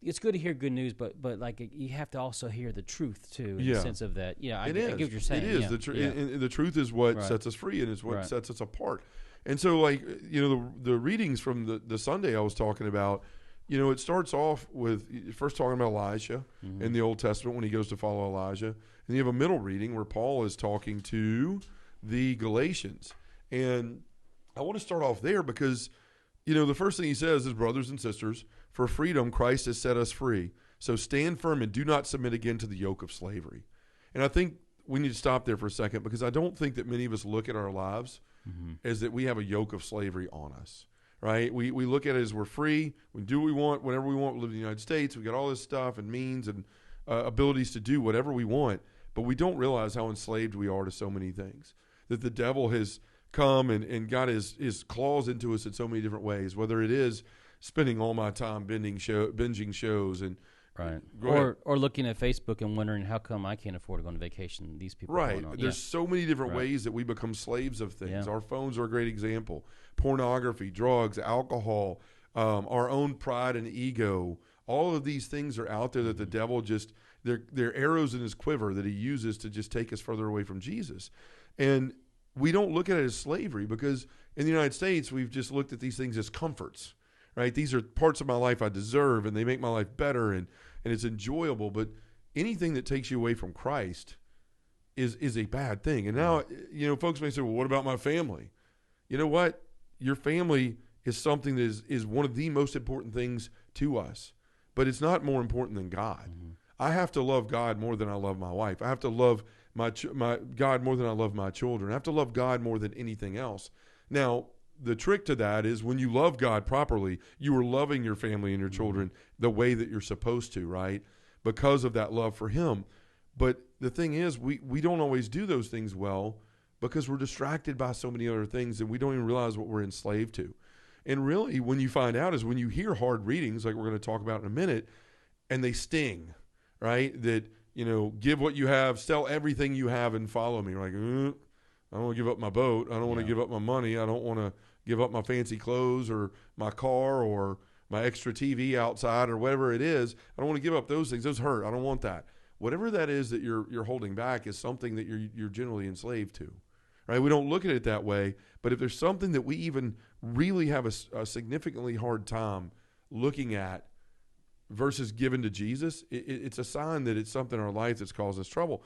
it's good to hear good news, but like you have to also hear the truth too, in the Yeah. sense of that. I It get is. what you're saying. It is. Yeah, And the truth is what Right. sets us free, and it's what Right. sets us apart. And so, like, the readings from the Sunday I was talking about, it starts off with first talking about Elijah in the Old Testament when he goes to follow Elijah. And you have a middle reading where Paul is talking to the Galatians. And I want to start off there because, the first thing he says is, brothers and sisters, for freedom Christ has set us free. So stand firm and do not submit again to the yoke of slavery. And I think we need to stop there for a second because I don't think that many of us look at our lives as that we have a yoke of slavery on us, right? We look at it as we're free. We do what we want, whenever we want. We live in the United States. We got all this stuff and means and abilities to do whatever we want. But we don't realize how enslaved we are to so many things, that the devil has come and got his claws into us in so many different ways, whether it is spending all my time binging shows and Right. Go Or looking at Facebook and wondering how come I can't afford to go on vacation. These people are right. going on. There's so many different Right. ways that we become slaves of things. Yeah. Our phones are a great example. Pornography, drugs, alcohol, our own pride and ego. All of these things are out there that the devil they're arrows in his quiver that he uses to just take us further away from Jesus. And we don't look at it as slavery because in the United States, we've just looked at these things as comforts, right? These are parts of my life I deserve and they make my life better and it's enjoyable. But anything that takes you away from Christ is a bad thing. And now, folks may say, well, what about my family? You know what? Your family is something that is one of the most important things to us, but it's not more important than God. I have to love God more than I love my wife. I have to love my God more than I love my children. I have to love God more than anything else. Now, the trick to that is when you love God properly, you are loving your family and your children the way that you're supposed to, right? Because of that love for Him. But the thing is, we don't always do those things well because we're distracted by so many other things and we don't even realize what we're enslaved to. And really, when you find out is when you hear hard readings, like we're going to talk about in a minute, and they sting, right? That, give what you have, sell everything you have and follow me. You're like, I don't want to give up my boat. I don't want to give up my money. I don't want to give up my fancy clothes or my car or my extra TV outside or whatever it is. I don't want to give up those things. Those hurt. I don't want that. Whatever that is that you're holding back is something that you're generally enslaved to, right? We don't look at it that way, but if there's something that we even really have a significantly hard time looking at versus given to Jesus, it's a sign that it's something in our life that's caused us trouble.